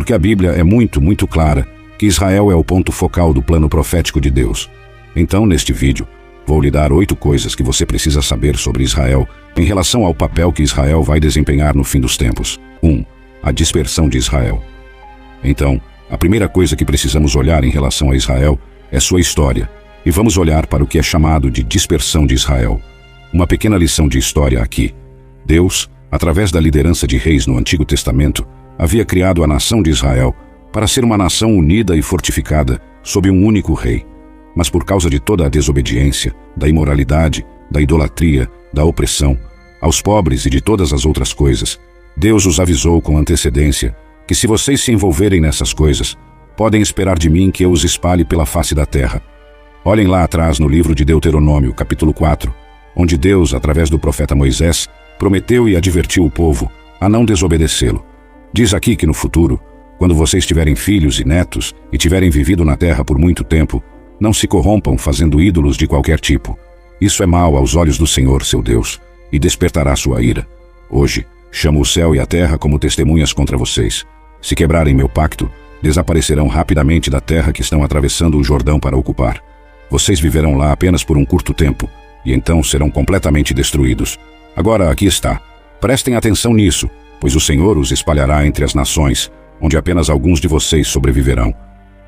porque a Bíblia é muito clara que Israel é o ponto focal do plano profético de Deus. Então, neste vídeo, vou lhe dar 8 coisas que você precisa saber sobre Israel em relação ao papel que Israel vai desempenhar no fim dos tempos. 1. A dispersão de Israel. Então, a primeira coisa que precisamos olhar em relação a Israel é sua história, e vamos olhar para o que é chamado de dispersão de Israel. Uma pequena lição de história aqui. Deus, através da liderança de reis no Antigo Testamento, havia criado a nação de Israel para ser uma nação unida e fortificada sob um único rei. Mas por causa de toda a desobediência, da imoralidade, da idolatria, da opressão, aos pobres e de todas as outras coisas, Deus os avisou com antecedência que se vocês se envolverem nessas coisas, podem esperar de mim que eu os espalhe pela face da terra. Olhem lá atrás no livro de Deuteronômio, capítulo 4, onde Deus, através do profeta Moisés, prometeu e advertiu o povo a não desobedecê-lo. Diz aqui que no futuro, quando vocês tiverem filhos e netos e tiverem vivido na terra por muito tempo, não se corrompam fazendo ídolos de qualquer tipo. Isso é mal aos olhos do Senhor, seu Deus, e despertará sua ira. Hoje, chamo o céu e a terra como testemunhas contra vocês. Se quebrarem meu pacto, desaparecerão rapidamente da terra que estão atravessando o Jordão para ocupar. Vocês viverão lá apenas por um curto tempo, e então serão completamente destruídos. Agora aqui está. Prestem atenção nisso, pois o Senhor os espalhará entre as nações, onde apenas alguns de vocês sobreviverão.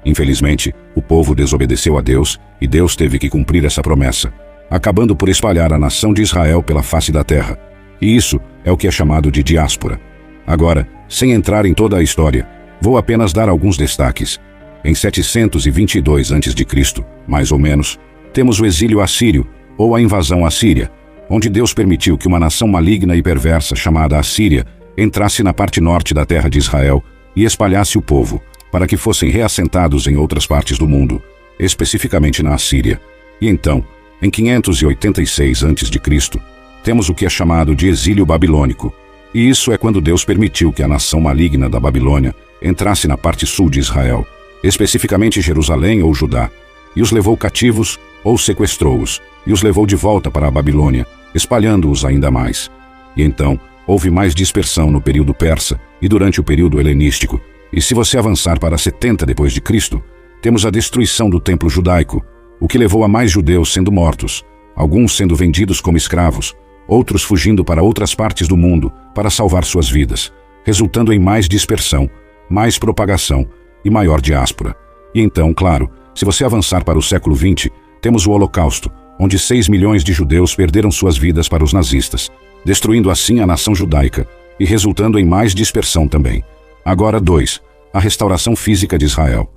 Infelizmente, o povo desobedeceu a Deus, e Deus teve que cumprir essa promessa, acabando por espalhar a nação de Israel pela face da terra. E isso é o que é chamado de diáspora. Agora, sem entrar em toda a história, vou apenas dar alguns destaques. Em 722 a.C., mais ou menos, temos o exílio assírio, ou a invasão assíria, onde Deus permitiu que uma nação maligna e perversa chamada Assíria entrasse na parte norte da terra de Israel e espalhasse o povo, para que fossem reassentados em outras partes do mundo, especificamente na Assíria. E então, em 586 a.C., temos o que é chamado de exílio babilônico. E isso é quando Deus permitiu que a nação maligna da Babilônia entrasse na parte sul de Israel, especificamente Jerusalém ou Judá, e os levou cativos ou sequestrou-os, e os levou de volta para a Babilônia, espalhando-os ainda mais. E então, houve mais dispersão no período persa e durante o período helenístico. E se você avançar para 70 depois de Cristo, temos a destruição do templo judaico, o que levou a mais judeus sendo mortos, alguns sendo vendidos como escravos, outros fugindo para outras partes do mundo para salvar suas vidas, resultando em mais dispersão, mais propagação e maior diáspora. E então, claro, se você avançar para o século XX, temos o Holocausto, onde 6 milhões de judeus perderam suas vidas para os nazistas, destruindo assim a nação judaica e resultando em mais dispersão também. Agora 2. A restauração física de Israel.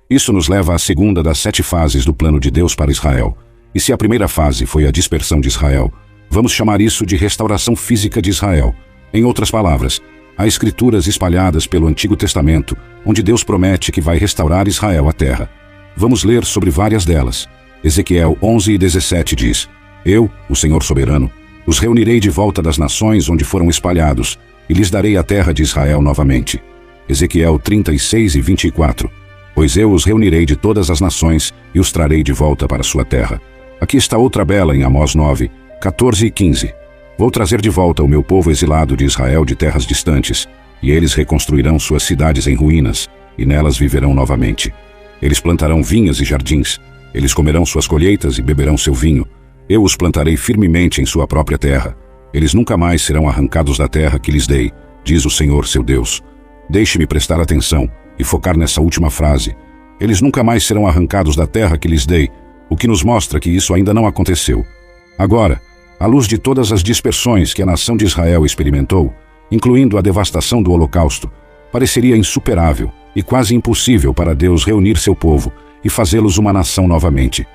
Isso nos leva à segunda das 7 fases do plano de Deus para Israel. E se a primeira fase foi a dispersão de Israel, vamos chamar isso de restauração física de Israel. Em outras palavras, há escrituras espalhadas pelo Antigo Testamento, onde Deus promete que vai restaurar Israel à terra. Vamos ler sobre várias delas. Ezequiel 11 e 17 diz: Eu, o Senhor soberano, os reunirei de volta das nações onde foram espalhados, e lhes darei a terra de Israel novamente. Ezequiel 36 e 24. Pois eu os reunirei de todas as nações e os trarei de volta para sua terra. Aqui está outra bela em Amós 9, 14 e 15. Vou trazer de volta o meu povo exilado de Israel de terras distantes, e eles reconstruirão suas cidades em ruínas, e nelas viverão novamente. Eles plantarão vinhas e jardins, eles comerão suas colheitas e beberão seu vinho. Eu os plantarei firmemente em sua própria terra. Eles nunca mais serão arrancados da terra que lhes dei, diz o Senhor seu Deus. Deixe-me prestar atenção e focar nessa última frase. Eles nunca mais serão arrancados da terra que lhes dei, o que nos mostra que isso ainda não aconteceu. Agora, à luz de todas as dispersões que a nação de Israel experimentou, incluindo a devastação do Holocausto, pareceria insuperável e quase impossível para Deus reunir seu povo e fazê-los uma nação novamente.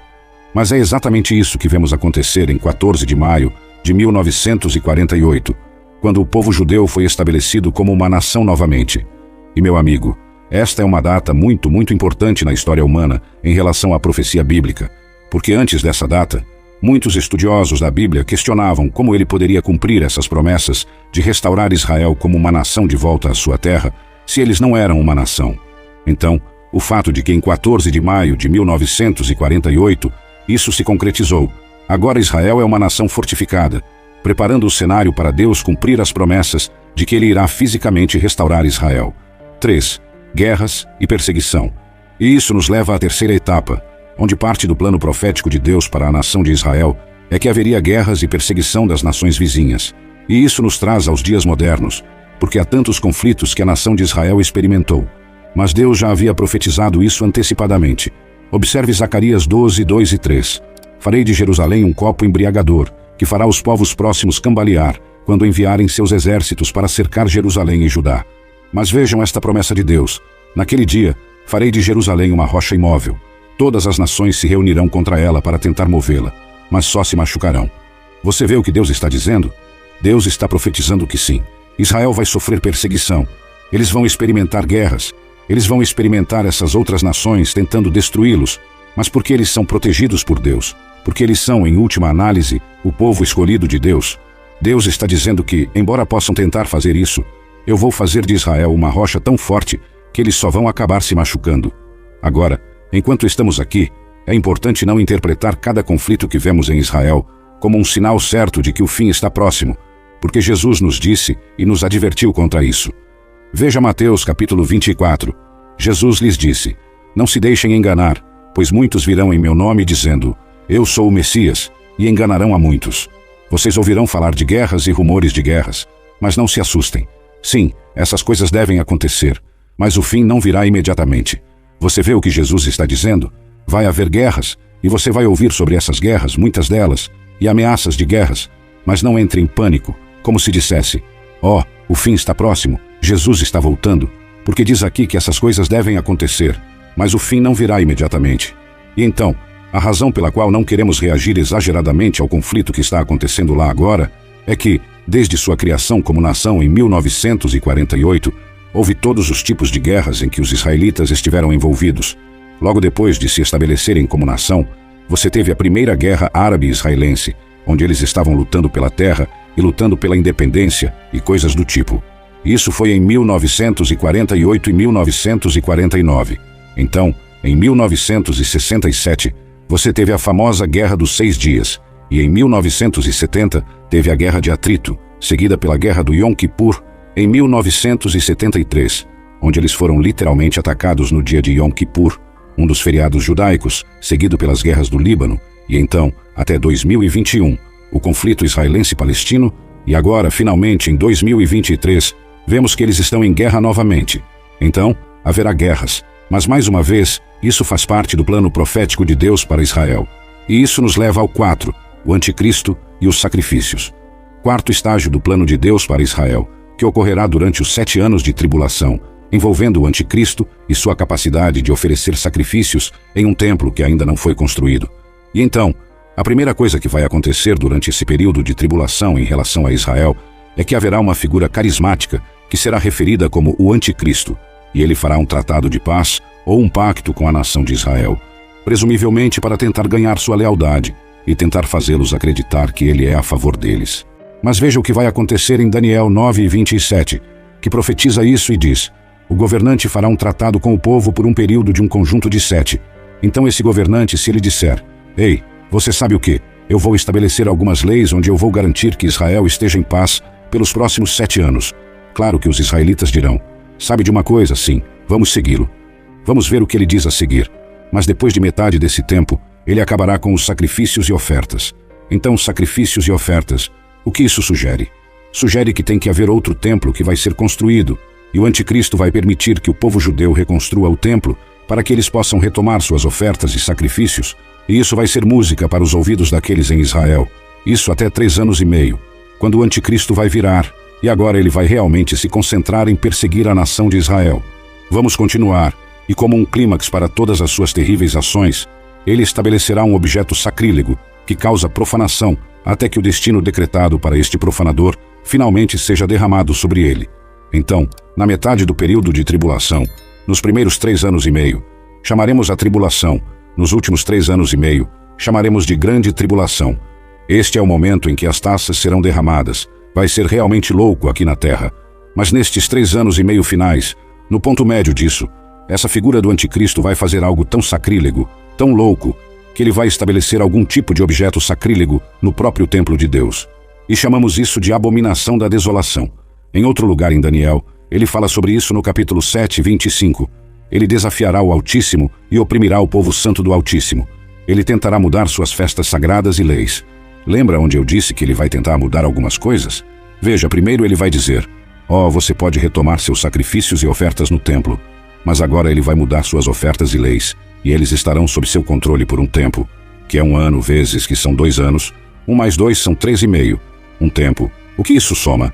Mas é exatamente isso que vemos acontecer em 14 de maio de 1948, quando o povo judeu foi estabelecido como uma nação novamente. E, meu amigo, esta é uma data muito importante na história humana em relação à profecia bíblica, porque antes dessa data, muitos estudiosos da Bíblia questionavam como ele poderia cumprir essas promessas de restaurar Israel como uma nação de volta à sua terra, se eles não eram uma nação. Então, o fato de que em 14 de maio de 1948, isso se concretizou. Agora Israel é uma nação fortificada, preparando o cenário para Deus cumprir as promessas de que ele irá fisicamente restaurar Israel. 3. guerras e perseguição. E isso nos leva à terceira etapa, onde parte do plano profético de Deus para a nação de Israel é que haveria guerras e perseguição das nações vizinhas. E isso nos traz aos dias modernos, porque há tantos conflitos que a nação de Israel experimentou. Mas Deus já havia profetizado isso antecipadamente. Observe Zacarias 12, 2 e 3. Farei de Jerusalém um copo embriagador, que fará os povos próximos cambalear, quando enviarem seus exércitos para cercar Jerusalém e Judá. Mas vejam esta promessa de Deus. Naquele dia, farei de Jerusalém uma rocha imóvel. Todas as nações se reunirão contra ela para tentar movê-la, mas só se machucarão. Você vê o que Deus está dizendo? Deus está profetizando que sim. Israel vai sofrer perseguição. Eles vão experimentar guerras. Eles vão experimentar essas outras nações tentando destruí-los, mas porque eles são protegidos por Deus, porque eles são, em última análise, o povo escolhido de Deus. Deus está dizendo que, embora possam tentar fazer isso, eu vou fazer de Israel uma rocha tão forte que eles só vão acabar se machucando. Agora, enquanto estamos aqui, é importante não interpretar cada conflito que vemos em Israel como um sinal certo de que o fim está próximo, porque Jesus nos disse e nos advertiu contra isso. Veja Mateus capítulo 24. Jesus lhes disse: não se deixem enganar, pois muitos virão em meu nome dizendo: eu sou o Messias, e enganarão a muitos. Vocês ouvirão falar de guerras e rumores de guerras, mas não se assustem. Sim, essas coisas devem acontecer, mas o fim não virá imediatamente. Você vê o que Jesus está dizendo? Vai haver guerras, e você vai ouvir sobre essas guerras, muitas delas, e ameaças de guerras, mas não entre em pânico, como se dissesse: ó, o fim está próximo, Jesus está voltando, porque diz aqui que essas coisas devem acontecer, mas o fim não virá imediatamente. E então, a razão pela qual não queremos reagir exageradamente ao conflito que está acontecendo lá agora é que, desde sua criação como nação em 1948, houve todos os tipos de guerras em que os israelitas estiveram envolvidos. Logo depois de se estabelecerem como nação, você teve a primeira guerra árabe-israelense, onde eles estavam lutando pela terra e lutando pela independência e coisas do tipo. Isso foi em 1948 e 1949. Então, em 1967, você teve a famosa Guerra dos 6 Dias, e em 1970 teve a Guerra de Atrito, seguida pela Guerra do Yom Kippur, em 1973, onde eles foram literalmente atacados no dia de Yom Kippur, um dos feriados judaicos, seguido pelas guerras do Líbano, e então, até 2021, o conflito israelense-palestino, e agora, finalmente, em 2023, vemos que eles estão em guerra novamente. Então, haverá guerras, mas mais uma vez, isso faz parte do plano profético de Deus para Israel. E isso nos leva ao 4, o anticristo e os sacrifícios. Quarto estágio do plano de Deus para Israel, que ocorrerá durante os 7 anos de tribulação, envolvendo o anticristo e sua capacidade de oferecer sacrifícios em um templo que ainda não foi construído. E então, a primeira coisa que vai acontecer durante esse período de tribulação em relação a Israel é que haverá uma figura carismática que será referida como o anticristo, e ele fará um tratado de paz ou um pacto com a nação de Israel, presumivelmente para tentar ganhar sua lealdade e tentar fazê-los acreditar que ele é a favor deles. Mas veja o que vai acontecer em Daniel 9:27, que profetiza isso e diz: o governante fará um tratado com o povo por um período de um conjunto de 7. Então esse governante, se ele disser: ei, você sabe o que? Eu vou estabelecer algumas leis onde eu vou garantir que Israel esteja em paz pelos próximos 7 anos. Claro que os israelitas dirão: sabe de uma coisa, sim, vamos segui-lo. Vamos ver o que ele diz a seguir. Mas depois de metade desse tempo, ele acabará com os sacrifícios e ofertas. Então, sacrifícios e ofertas, o que isso sugere? Sugere que tem que haver outro templo que vai ser construído, e o anticristo vai permitir que o povo judeu reconstrua o templo para que eles possam retomar suas ofertas e sacrifícios, e isso vai ser música para os ouvidos daqueles em Israel. Isso até 3 anos e meio, quando o anticristo vai virar, e agora ele vai realmente se concentrar em perseguir a nação de Israel. Vamos continuar, e como um clímax para todas as suas terríveis ações, ele estabelecerá um objeto sacrílego que causa profanação até que o destino decretado para este profanador finalmente seja derramado sobre ele. Então, na metade do período de tribulação, nos primeiros 3 anos e meio, chamaremos a tribulação. Nos últimos 3 anos e meio, chamaremos de grande tribulação. Este é o momento em que as taças serão derramadas. Vai ser realmente louco aqui na terra. Mas nestes 3 anos e meio finais, no ponto médio disso, essa figura do anticristo vai fazer algo tão sacrílego, tão louco, que ele vai estabelecer algum tipo de objeto sacrílego no próprio templo de Deus. E chamamos isso de abominação da desolação. Em outro lugar em Daniel, Ele fala sobre isso no capítulo 7, 25. Ele desafiará o Altíssimo e oprimirá o povo santo do Altíssimo. Ele tentará mudar suas festas sagradas e leis. Lembra onde eu disse que ele vai tentar mudar algumas coisas? Veja, primeiro ele vai dizer: você pode retomar seus sacrifícios e ofertas no templo. Mas agora ele vai mudar suas ofertas e leis, e eles estarão sob seu controle por um tempo, que é 1 ano vezes que são 2 anos. 1 mais 2 são 3,5. Um tempo. O que isso soma?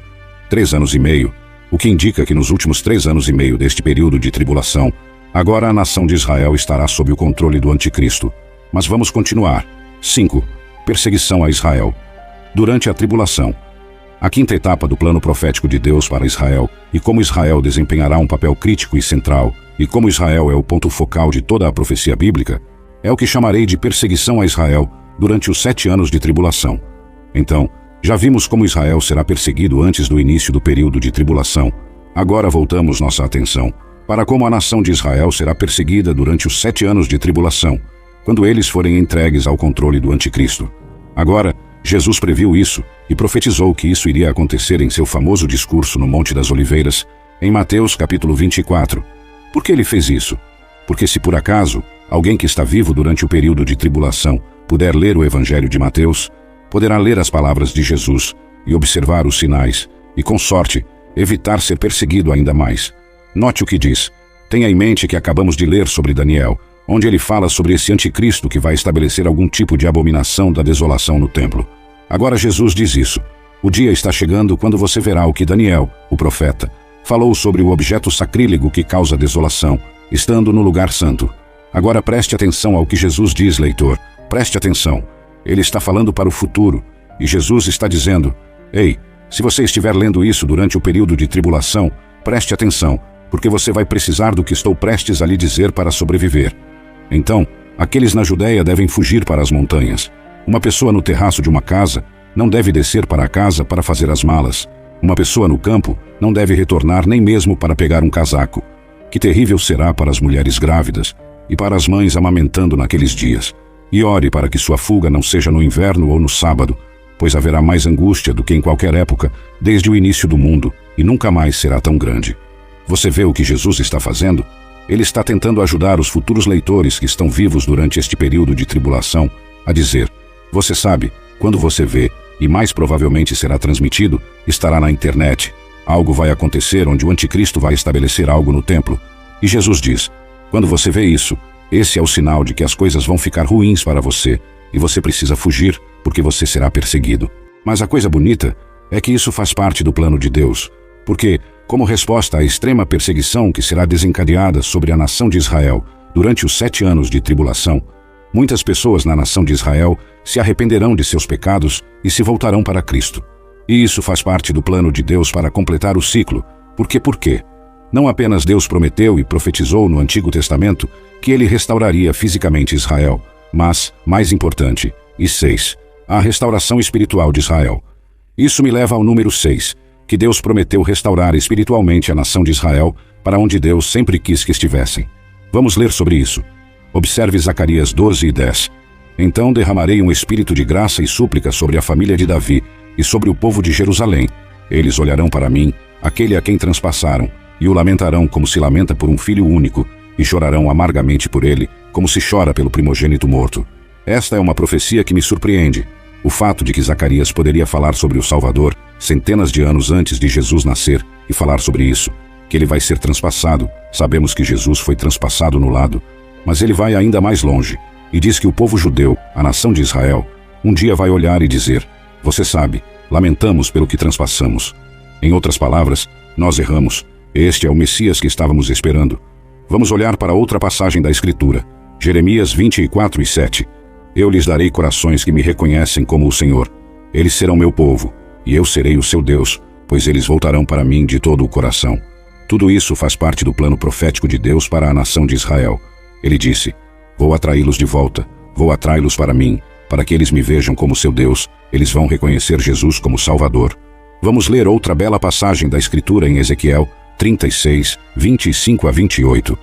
3 anos e meio. O que indica que nos últimos 3 anos e meio deste período de tribulação, agora a nação de Israel estará sob o controle do anticristo. Mas vamos continuar. 5. Perseguição a Israel. Durante a tribulação. A quinta etapa do plano profético de Deus para Israel, e como Israel desempenhará um papel crítico e central, e como Israel é o ponto focal de toda a profecia bíblica, é o que chamarei de perseguição a Israel durante os 7 anos de tribulação. Então, já vimos como Israel será perseguido antes do início do período de tribulação. Agora voltamos nossa atenção para como a nação de Israel será perseguida durante os 7 anos de tribulação, quando eles forem entregues ao controle do anticristo. Agora, Jesus previu isso e profetizou que isso iria acontecer em seu famoso discurso no Monte das Oliveiras, em Mateus capítulo 24. Por que ele fez isso? Porque se por acaso alguém que está vivo durante o período de tribulação puder ler o Evangelho de Mateus, poderá ler as palavras de Jesus e observar os sinais, e com sorte, evitar ser perseguido ainda mais. Note o que diz. Tenha em mente que acabamos de ler sobre Daniel, onde ele fala sobre esse anticristo que vai estabelecer algum tipo de abominação da desolação no templo. Agora Jesus diz isso. O dia está chegando quando você verá o que Daniel, o profeta, falou sobre o objeto sacrílego que causa desolação, estando no lugar santo. Agora preste atenção ao que Jesus diz, leitor. Preste atenção. Ele está falando para o futuro, e Jesus está dizendo: ei, se você estiver lendo isso durante o período de tribulação, preste atenção, porque você vai precisar do que estou prestes a lhe dizer para sobreviver. Então, aqueles na Judéia devem fugir para as montanhas. Uma pessoa no terraço de uma casa não deve descer para a casa para fazer as malas. Uma pessoa no campo não deve retornar nem mesmo para pegar um casaco. Que terrível será para as mulheres grávidas e para as mães amamentando naqueles dias. E ore para que sua fuga não seja no inverno ou no sábado, pois haverá mais angústia do que em qualquer época desde o início do mundo, e nunca mais será tão grande. Você vê o que Jesus está fazendo? Ele está tentando ajudar os futuros leitores que estão vivos durante este período de tribulação a dizer: você sabe, quando você vê, e mais provavelmente será transmitido, estará na internet. Algo vai acontecer onde o anticristo vai estabelecer algo no templo. E Jesus diz: quando você vê isso, esse é o sinal de que as coisas vão ficar ruins para você, e você precisa fugir, porque você será perseguido. Mas a coisa bonita é que isso faz parte do plano de Deus, porque, como resposta à extrema perseguição que será desencadeada sobre a nação de Israel durante os 7 anos de tribulação, muitas pessoas na nação de Israel se arrependerão de seus pecados e se voltarão para Cristo. E isso faz parte do plano de Deus para completar o ciclo. Por quê? Não apenas Deus prometeu e profetizou no Antigo Testamento que ele restauraria fisicamente Israel, mas, mais importante, e 6, a restauração espiritual de Israel. Isso me leva ao número 6, que Deus prometeu restaurar espiritualmente a nação de Israel para onde Deus sempre quis que estivessem. Vamos ler sobre isso. Observe Zacarias 12:10. Então derramarei um espírito de graça e súplica sobre a família de Davi e sobre o povo de Jerusalém. Eles olharão para mim, aquele a quem transpassaram, e o lamentarão como se lamenta por um filho único, e chorarão amargamente por ele, como se chora pelo primogênito morto. Esta é uma profecia que me surpreende. O fato de que Zacarias poderia falar sobre o Salvador centenas de anos antes de Jesus nascer e falar sobre isso, que ele vai ser transpassado. Sabemos que Jesus foi transpassado no lado, mas ele vai ainda mais longe e diz que o povo judeu, a nação de Israel, um dia vai olhar e dizer: você sabe, lamentamos pelo que transpassamos. Em outras palavras, nós erramos. Este é o Messias que estávamos esperando. Vamos olhar para outra passagem da Escritura, Jeremias 24:7. Eu lhes darei corações que me reconhecem como o Senhor. Eles serão meu povo, e eu serei o seu Deus, pois eles voltarão para mim de todo o coração. Tudo isso faz parte do plano profético de Deus para a nação de Israel. Ele disse: vou atraí-los de volta, vou atraí-los para mim, para que eles me vejam como seu Deus. Eles vão reconhecer Jesus como Salvador. Vamos ler outra bela passagem da Escritura em Ezequiel 36:25-28.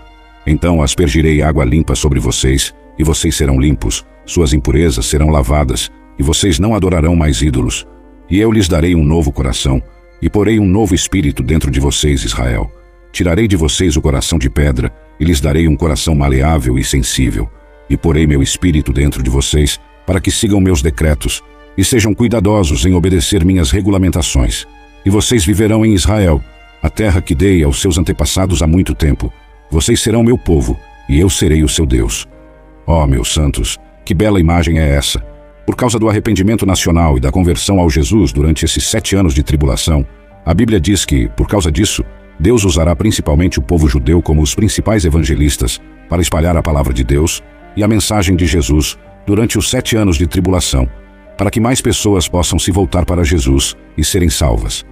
Então aspergirei água limpa sobre vocês, e vocês serão limpos, suas impurezas serão lavadas, e vocês não adorarão mais ídolos. E eu lhes darei um novo coração, E porei um novo espírito dentro de vocês, Israel. Tirarei de vocês o coração de pedra, e lhes darei um coração maleável e sensível. E porei meu espírito dentro de vocês, para que sigam meus decretos, e sejam cuidadosos em obedecer minhas regulamentações. E vocês viverão em Israel, a terra que dei aos seus antepassados há muito tempo. Vocês serão meu povo, e eu serei o seu Deus. Ó, meus santos, que bela imagem é essa! Por causa do arrependimento nacional e da conversão ao Jesus durante esses 7 anos de tribulação, a Bíblia diz que, por causa disso, Deus usará principalmente o povo judeu como os principais evangelistas para espalhar a palavra de Deus e a mensagem de Jesus durante os 7 anos de tribulação, para que mais pessoas possam se voltar para Jesus e serem salvas.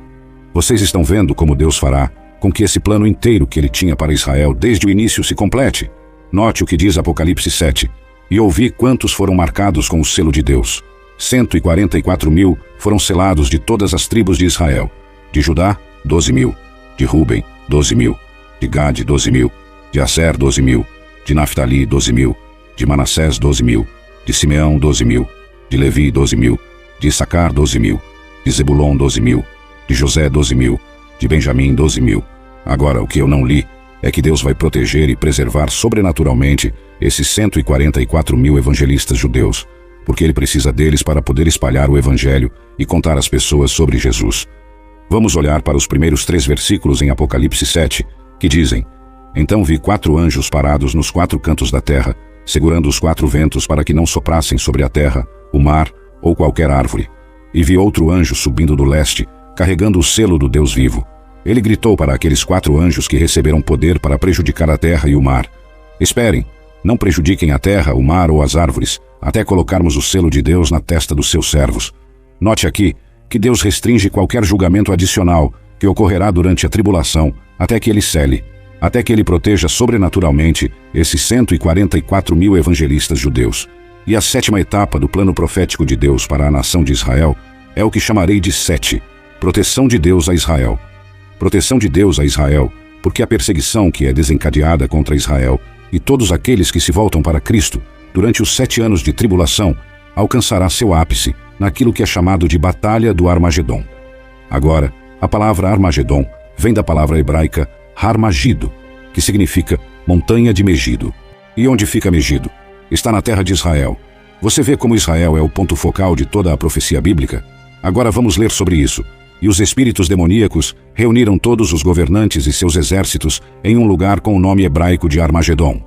Vocês estão vendo como Deus fará com que esse plano inteiro que ele tinha para Israel desde o início se complete? Note o que diz Apocalipse 7. E ouvi quantos foram marcados com o selo de Deus. 144.000 foram selados de todas as tribos de Israel. De Judá, 12.000. De Ruben, 12.000. De Gade, 12.000. De Aser, 12.000. De Naftali, 12.000. De Manassés, 12.000. De Simeão, 12.000. De Levi, 12.000. De Issacar, 12.000. De Zebulon, 12.000. De José, 12.000. De Benjamim, 12.000. Agora, o que eu não li é que Deus vai proteger e preservar sobrenaturalmente esses 144.000 evangelistas judeus, porque ele precisa deles para poder espalhar o evangelho e contar às pessoas sobre Jesus. Vamos olhar para os primeiros 3 versículos em Apocalipse 7, que dizem: Então vi 4 anjos parados nos 4 cantos da terra, segurando os 4 ventos para que não soprassem sobre a terra, o mar ou qualquer árvore. E vi outro anjo subindo do leste, carregando o selo do Deus vivo. Ele gritou para aqueles 4 anjos que receberam poder para prejudicar a terra e o mar: Esperem, não prejudiquem a terra, o mar ou as árvores, até colocarmos o selo de Deus na testa dos seus servos. Note aqui que Deus restringe qualquer julgamento adicional que ocorrerá durante a tribulação, até que ele cele, até que ele proteja sobrenaturalmente esses 144.000 evangelistas judeus. E a 7ª etapa do plano profético de Deus para a nação de Israel é o que chamarei de 7, proteção de Deus a Israel. Proteção de Deus a Israel, porque a perseguição que é desencadeada contra Israel e todos aqueles que se voltam para Cristo durante os 7 anos de tribulação alcançará seu ápice naquilo que é chamado de Batalha do Armagedon. Agora, a palavra Armagedon vem da palavra hebraica Har-Magido, que significa montanha de Megido. E onde fica Megido? Está na terra de Israel. Você vê como Israel é o ponto focal de toda a profecia bíblica? Agora vamos ler sobre isso. E os espíritos demoníacos reuniram todos os governantes e seus exércitos em um lugar com o nome hebraico de Armagedon.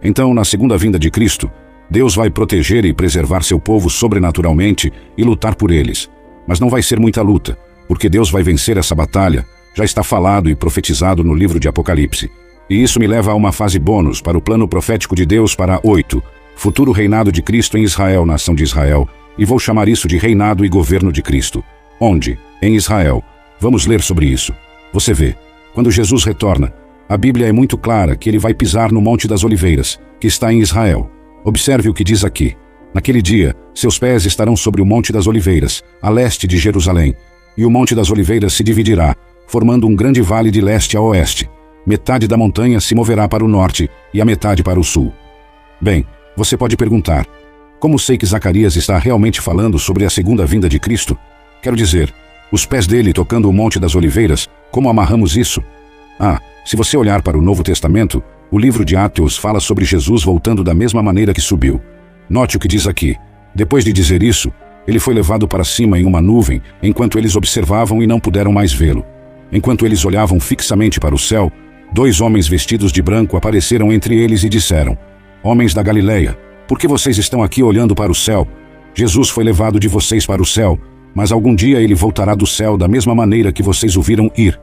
Então, na segunda vinda de Cristo, Deus vai proteger e preservar seu povo sobrenaturalmente e lutar por eles. Mas não vai ser muita luta, porque Deus vai vencer essa batalha, já está falado e profetizado no livro de Apocalipse. E isso me leva a uma fase bônus para o plano profético de Deus para 8, futuro reinado de Cristo em Israel, nação de Israel, e vou chamar isso de reinado e governo de Cristo. Onde? Em Israel. Vamos ler sobre isso. Você vê, quando Jesus retorna, a Bíblia é muito clara que ele vai pisar no Monte das Oliveiras, que está em Israel. Observe o que diz aqui. Naquele dia, seus pés estarão sobre o Monte das Oliveiras, a leste de Jerusalém, e o Monte das Oliveiras se dividirá, formando um grande vale de leste a oeste. Metade da montanha se moverá para o norte e a metade para o sul. Bem, você pode perguntar: como sei que Zacarias está realmente falando sobre a segunda vinda de Cristo? Quero dizer, os pés dele tocando o Monte das Oliveiras, como amarramos isso? Se você olhar para o Novo Testamento, o livro de Atos fala sobre Jesus voltando da mesma maneira que subiu. Note o que diz aqui. Depois de dizer isso, ele foi levado para cima em uma nuvem, enquanto eles observavam e não puderam mais vê-lo. Enquanto eles olhavam fixamente para o céu, 2 homens vestidos de branco apareceram entre eles e disseram: Homens da Galileia, por que vocês estão aqui olhando para o céu? Jesus foi levado de vocês para o céu, mas algum dia ele voltará do céu da mesma maneira que vocês o viram ir.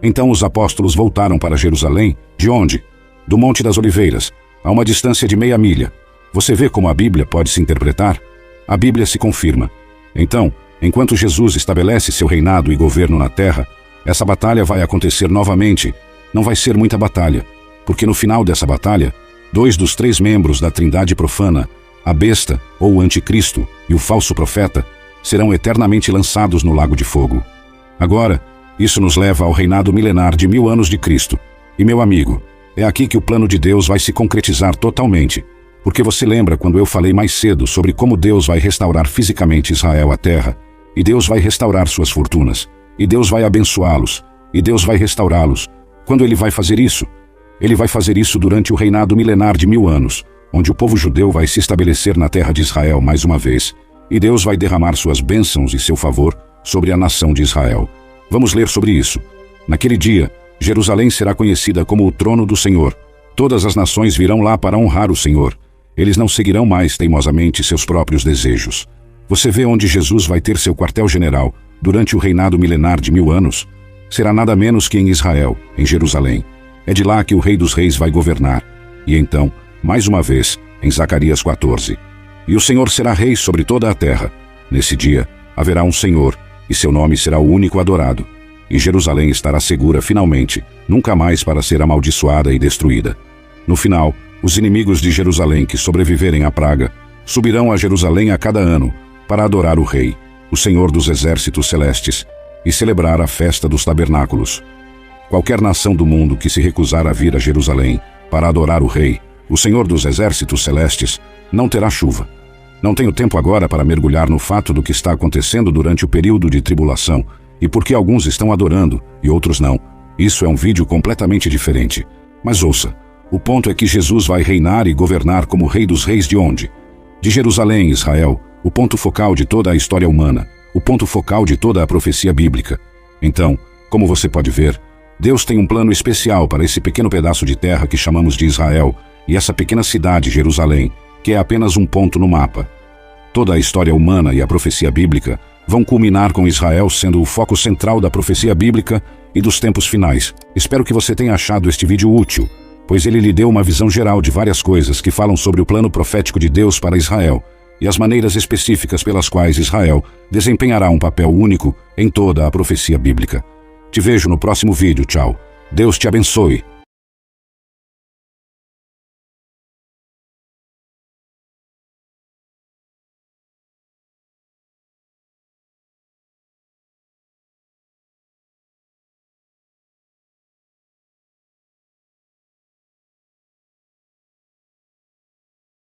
Então os apóstolos voltaram para Jerusalém, de onde? Do Monte das Oliveiras, a uma distância de meia milha. Você vê como a Bíblia pode se interpretar? A Bíblia se confirma. Então, enquanto Jesus estabelece seu reinado e governo na terra, essa batalha vai acontecer novamente. Não vai ser muita batalha, porque no final dessa batalha, 2 dos 3 membros da Trindade profana, a besta ou o anticristo e o falso profeta, serão eternamente lançados no lago de fogo. Agora, isso nos leva ao reinado milenar de 1000 anos de Cristo. E meu amigo, é aqui que o plano de Deus vai se concretizar totalmente. Porque você lembra quando eu falei mais cedo sobre como Deus vai restaurar fisicamente Israel à terra, e Deus vai restaurar suas fortunas, e Deus vai abençoá-los, e Deus vai restaurá-los. Quando ele vai fazer isso? Ele vai fazer isso durante o reinado milenar de 1000 anos, onde o povo judeu vai se estabelecer na terra de Israel mais uma vez, e Deus vai derramar suas bênçãos e seu favor sobre a nação de Israel. Vamos ler sobre isso. Naquele dia, Jerusalém será conhecida como o trono do Senhor. Todas as nações virão lá para honrar o Senhor. Eles não seguirão mais teimosamente seus próprios desejos. Você vê onde Jesus vai ter seu quartel-general durante o reinado milenar de 1000 anos? Será nada menos que em Israel, em Jerusalém. É de lá que o Rei dos Reis vai governar. E então, mais uma vez, em Zacarias 14. E o Senhor será rei sobre toda a terra. Nesse dia, haverá um Senhor, e seu nome será o único adorado. E Jerusalém estará segura finalmente, nunca mais para ser amaldiçoada e destruída. No final, os inimigos de Jerusalém que sobreviverem à praga subirão a Jerusalém a cada ano para adorar o Rei, o Senhor dos exércitos celestes, e celebrar a festa dos tabernáculos. Qualquer nação do mundo que se recusar a vir a Jerusalém para adorar o Rei, o Senhor dos exércitos celestes, não terá chuva. Não tenho tempo agora para mergulhar no fato do que está acontecendo durante o período de tribulação e por que alguns estão adorando e outros não. Isso é um vídeo completamente diferente. Mas ouça, o ponto é que Jesus vai reinar e governar como Rei dos Reis de onde? De Jerusalém, Israel, o ponto focal de toda a história humana, o ponto focal de toda a profecia bíblica. Então, como você pode ver, Deus tem um plano especial para esse pequeno pedaço de terra que chamamos de Israel e essa pequena cidade, Jerusalém, que é apenas um ponto no mapa. Toda a história humana e a profecia bíblica vão culminar com Israel sendo o foco central da profecia bíblica e dos tempos finais. Espero que você tenha achado este vídeo útil, pois ele lhe deu uma visão geral de várias coisas que falam sobre o plano profético de Deus para Israel e as maneiras específicas pelas quais Israel desempenhará um papel único em toda a profecia bíblica. Te vejo no próximo vídeo, tchau. Deus te abençoe.